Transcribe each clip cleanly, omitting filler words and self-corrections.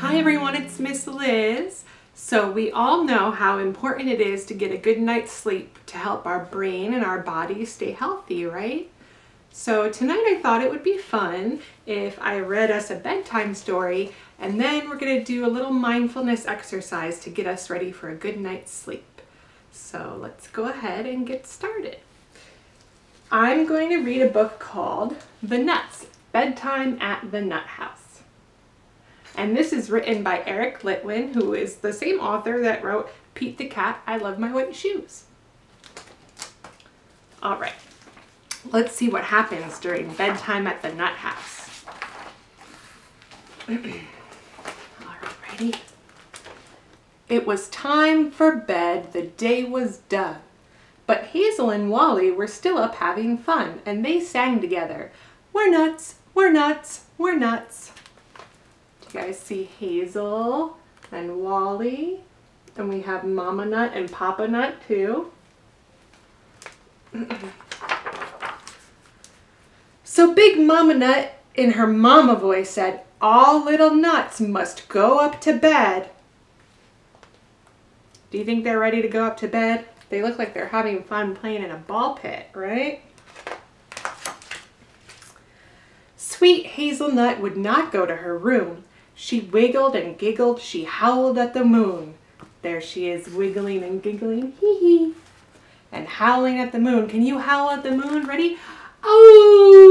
Hi everyone, it's Miss Liz. So we all know how important it is to get a good night's sleep to help our brain and our body stay healthy, right? So tonight I thought it would be fun if I read us a bedtime story, and then we're going to do a little mindfulness exercise to get us ready for a good night's sleep. So let's go ahead and get started. I'm going to read a book called The Nuts, Bedtime at the Nut House. And this is written by Eric Litwin, who is the same author that wrote Pete the Cat, I Love My White Shoes. All right, let's see what happens during bedtime at the nut house. All right, ready? It was time for bed, the day was done. But Hazel and Wally were still up having fun, and they sang together, "We're nuts, we're nuts, we're nuts." You guys see Hazel and Wally, and we have Mama Nut and Papa Nut too. So Big Mama Nut in her mama voice said, "All little nuts must go up to bed." Do you think they're ready to go up to bed? They look like they're having fun playing in a ball pit, right? Sweet Hazelnut would not go to her room. She wiggled and giggled, she howled at the moon. There she is, wiggling and giggling, hee hee. And howling at the moon. Can you howl at the moon? Ready? Oh!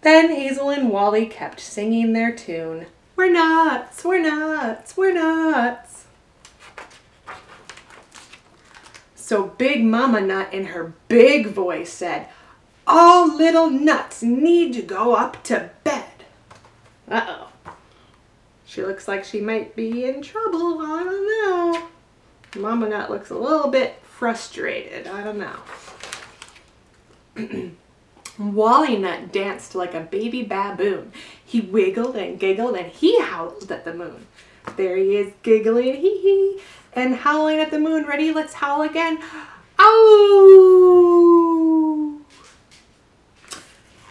Then Hazel and Wally kept singing their tune. We're nuts, we're nuts, we're nuts. So Big Mama Nut in her big voice said, all little nuts need to go up to bed. Uh-oh. She looks like she might be in trouble. I don't know. Mama Nut looks a little bit frustrated. I don't know. Wally Nut danced like a baby baboon. He wiggled and giggled and he howled at the moon. There he is, giggling, hee hee, and howling at the moon. Ready? Let's howl again. Oh!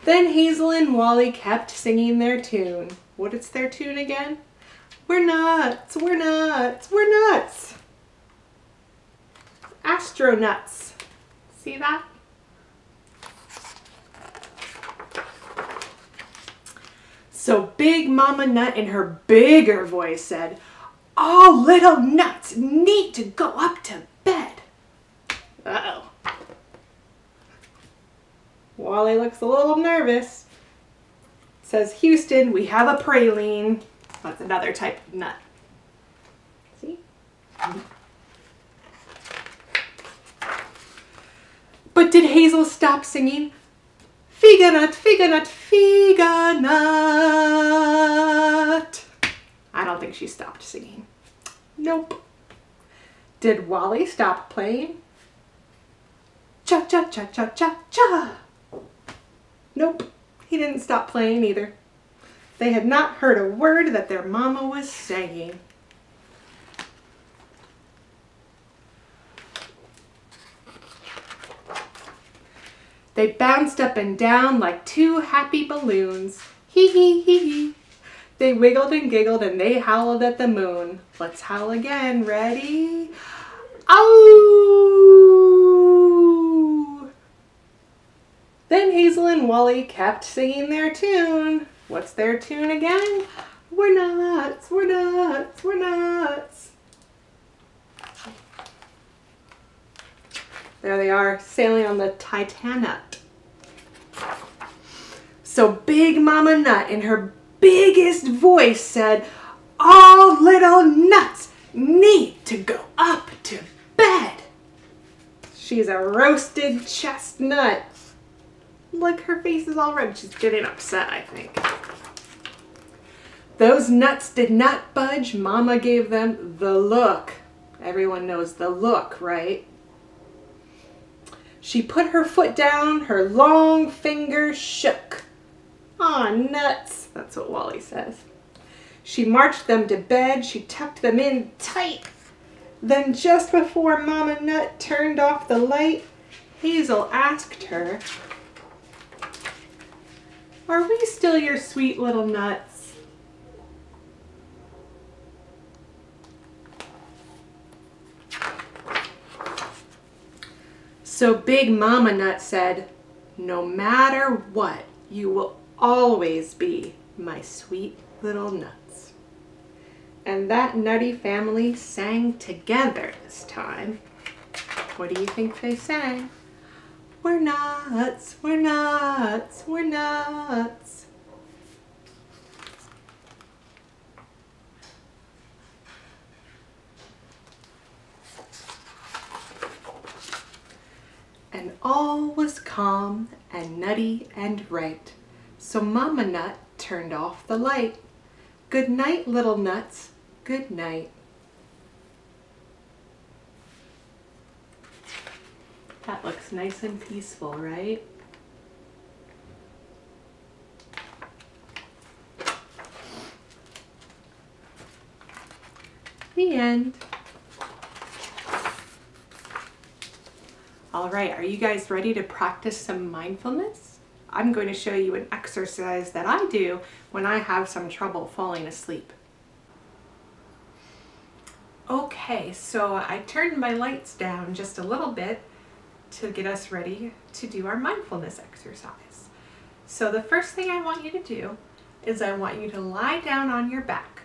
Then Hazel and Wally kept singing their tune. What is their tune again? We're nuts, we're nuts, we're nuts. Astronauts. See that? So Big Mama Nut in her bigger voice said, all little nuts need to go up to bed. Uh-oh. Wally looks a little nervous. Says, Houston, we have a praline. That's another type of nut. See? But did Hazel stop singing? Figa nut, figa nut, figa nut. I don't think she stopped singing. Nope. Did Wally stop playing? Cha cha cha cha cha cha. Nope, he didn't stop playing either. They had not heard a word that their mama was saying. They bounced up and down like two happy balloons. Hee hee hee hee. They wiggled and giggled and they howled at the moon. Let's howl again. Ready? Oh! Then Hazel and Wally kept singing their tune. What's their tune again? We're nuts, we're nuts, we're nuts. There they are, sailing on the Titanic. So Big Mama Nut in her biggest voice said, all little nuts need to go up to bed. She's a roasted chestnut. Look, her face is all red. She's getting upset, I think. Those nuts did not budge. Mama gave them the look. Everyone knows the look, right? She put her foot down, her long fingers shook. Aw, nuts, that's what Wally says. She marched them to bed, she tucked them in tight. Then just before Mama Nut turned off the light, Hazel asked her, Are we still your sweet little nuts? So Big Mama Nut said, "No matter what, you will always be my sweet little nuts." And that nutty family sang together this time. What do you think they sang? We're nuts, we're nuts, we're nuts. And all was calm and nutty and right. So Mama Nut turned off the light. Good night, little nuts. Good night. That looks nice and peaceful, right? The end. All right, are you guys ready to practice some mindfulness? I'm going to show you an exercise that I do when I have some trouble falling asleep. Okay, so I turned my lights down just a little bit to get us ready to do our mindfulness exercise. So the first thing I want you to do is I want you to lie down on your back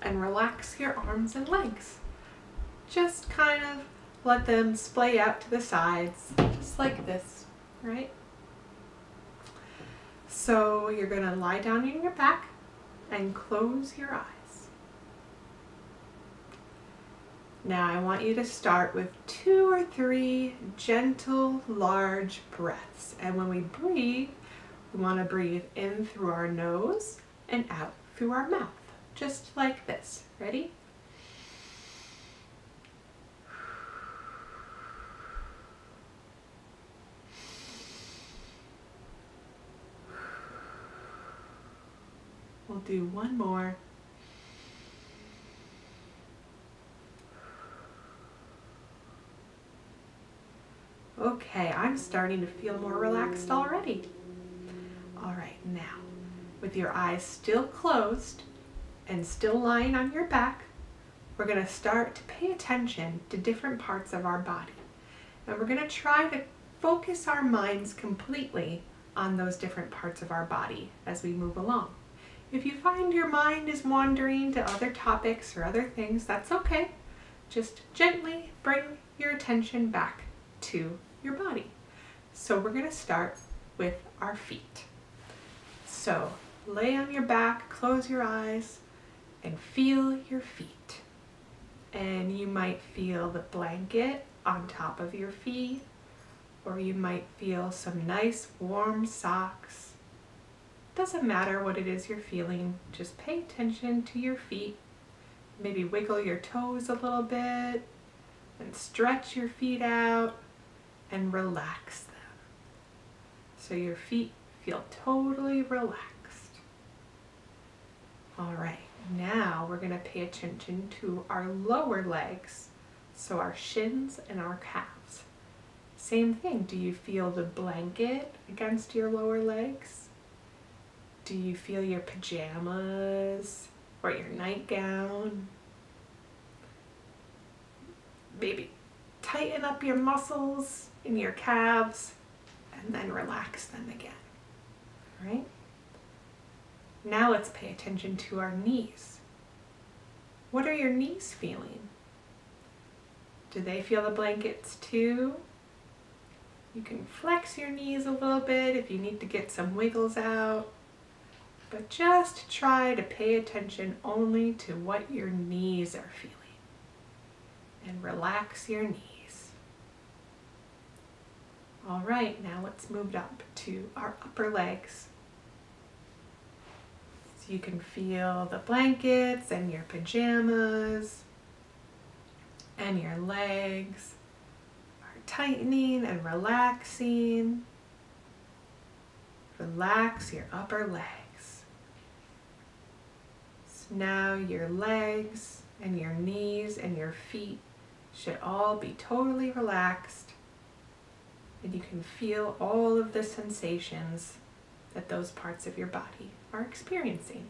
and relax your arms and legs. Just kind of let them splay out to the sides, just like this, right? So you're going to lie down on your back and close your eyes. Now I want you to start with 2 or 3 gentle, large breaths. And when we breathe, we want to breathe in through our nose and out through our mouth, just like this. Ready? We'll do one more. Okay, I'm starting to feel more relaxed already. All right, now, with your eyes still closed and still lying on your back, we're going to start to pay attention to different parts of our body. And we're going to try to focus our minds completely on those different parts of our body as we move along. If you find your mind is wandering to other topics or other things, that's okay. Just gently bring your attention back to your body. So we're going to start with our feet. So lay on your back, close your eyes, and feel your feet. And you might feel the blanket on top of your feet, or you might feel some nice warm socks. Doesn't matter what it is you're feeling, just pay attention to your feet. Maybe wiggle your toes a little bit and stretch your feet out and relax them. So your feet feel totally relaxed. All right, now we're going to pay attention to our lower legs, so our shins and our calves. Same thing, do you feel the blanket against your lower legs? Do you feel your pajamas or your nightgown? Maybe tighten up your muscles in your calves and then relax them again. All right? Now let's pay attention to our knees. What are your knees feeling? Do they feel the blankets too? You can flex your knees a little bit if you need to get some wiggles out. But just try to pay attention only to what your knees are feeling. And relax your knees. All right, now let's move up to our upper legs. So you can feel the blankets and your pajamas, and your legs are tightening and relaxing. Relax your upper legs. So now your legs and your knees and your feet should all be totally relaxed, and you can feel all of the sensations that those parts of your body are experiencing.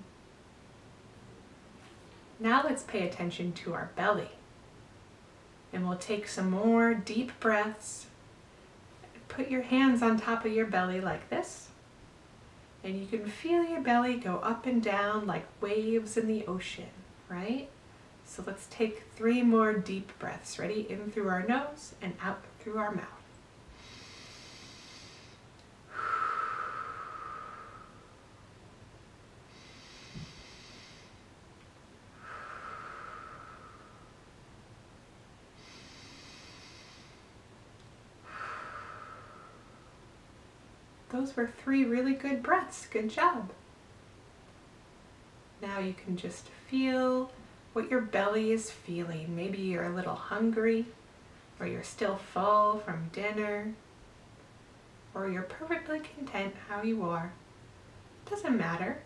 Now let's pay attention to our belly. And we'll take some more deep breaths. Put your hands on top of your belly like this. And you can feel your belly go up and down like waves in the ocean, right? So let's take 3 more deep breaths. Ready? In through our nose and out through our mouth. Those were 3 really good breaths. Good job. Now you can just feel what your belly is feeling. Maybe you're a little hungry, or you're still full from dinner, or you're perfectly content how you are. It doesn't matter.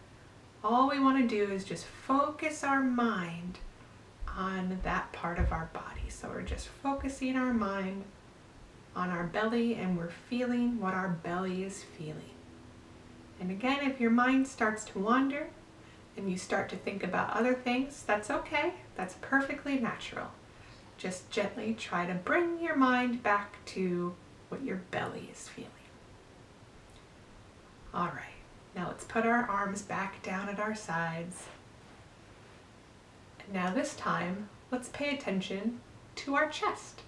All we want to do is just focus our mind on that part of our body. So we're just focusing our mind on our belly, and we're feeling what our belly is feeling. And again, if your mind starts to wander and you start to think about other things, that's okay. That's perfectly natural. Just gently try to bring your mind back to what your belly is feeling. All right, now let's put our arms back down at our sides. And now this time, let's pay attention to our chest.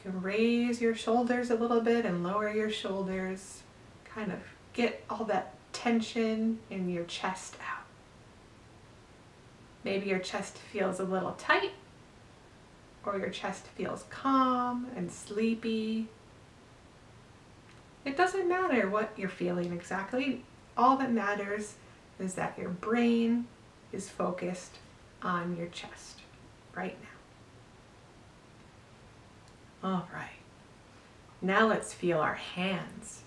You can raise your shoulders a little bit and lower your shoulders. Kind of get all that tension in your chest out. Maybe your chest feels a little tight, or your chest feels calm and sleepy. It doesn't matter what you're feeling exactly. All that matters is that your brain is focused on your chest right now. All right, now let's feel our hands.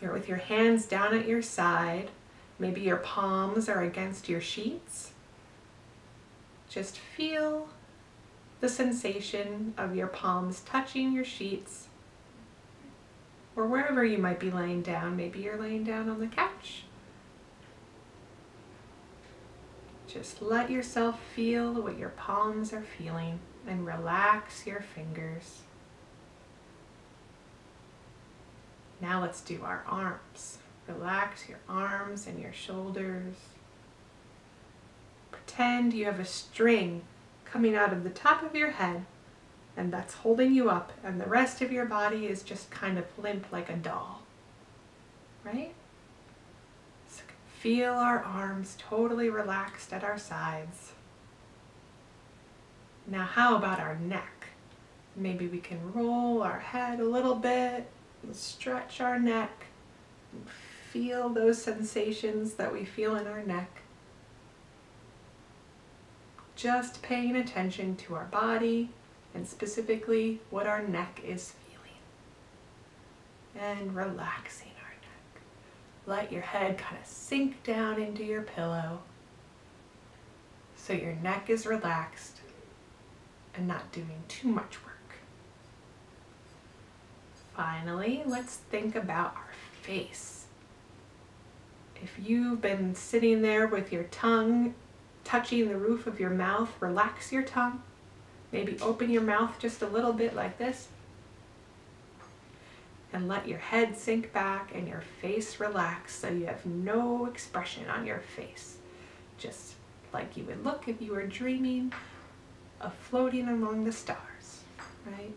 You're with your hands down at your side. Maybe your palms are against your sheets. Just feel the sensation of your palms touching your sheets, or wherever you might be laying down. Maybe you're laying down on the couch. Just let yourself feel what your palms are feeling and relax your fingers. Now let's do our arms. Relax your arms and your shoulders. Pretend you have a string coming out of the top of your head, and that's holding you up, and the rest of your body is just kind of limp like a doll, right? So feel our arms totally relaxed at our sides. Now how about our neck? Maybe we can roll our head a little bit and stretch our neck and feel those sensations that we feel in our neck. Just paying attention to our body and specifically what our neck is feeling. And relaxing our neck. Let your head kind of sink down into your pillow so your neck is relaxed and not doing too much work. Finally, let's think about our face. If you've been sitting there with your tongue touching the roof of your mouth, relax your tongue. Maybe open your mouth just a little bit like this. And let your head sink back and your face relax so you have no expression on your face. Just like you would look if you were dreaming of floating among the stars, right?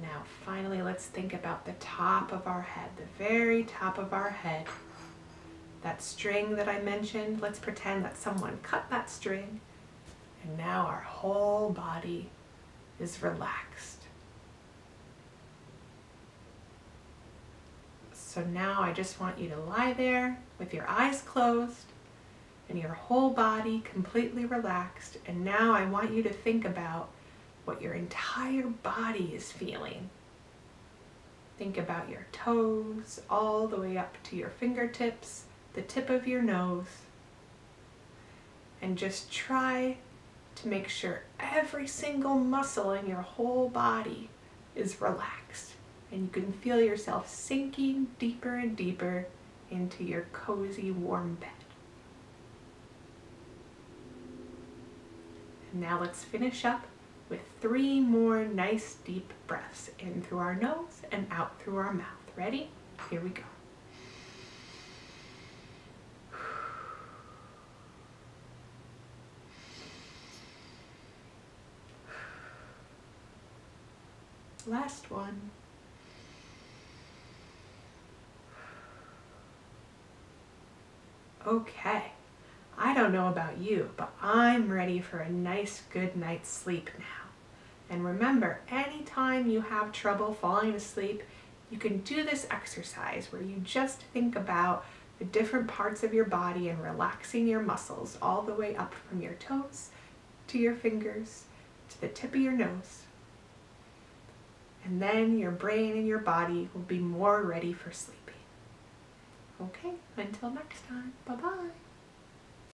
Now finally, let's think about the top of our head, the very top of our head. That string that I mentioned, let's pretend that someone cut that string, and now our whole body is relaxed. So now I just want you to lie there with your eyes closed and your whole body completely relaxed. And now I want you to think about what your entire body is feeling. Think about your toes all the way up to your fingertips, the tip of your nose, and just try to make sure every single muscle in your whole body is relaxed, and you can feel yourself sinking deeper and deeper into your cozy, warm bed. And now let's finish up with 3 more nice deep breaths, in through our nose and out through our mouth. Ready? Here we go. Last one. Okay, I don't know about you, but I'm ready for a nice good night's sleep now. And remember, anytime you have trouble falling asleep, you can do this exercise where you just think about the different parts of your body and relaxing your muscles all the way up from your toes to your fingers to the tip of your nose. And then your brain and your body will be more ready for sleeping. Okay, until next time, bye-bye.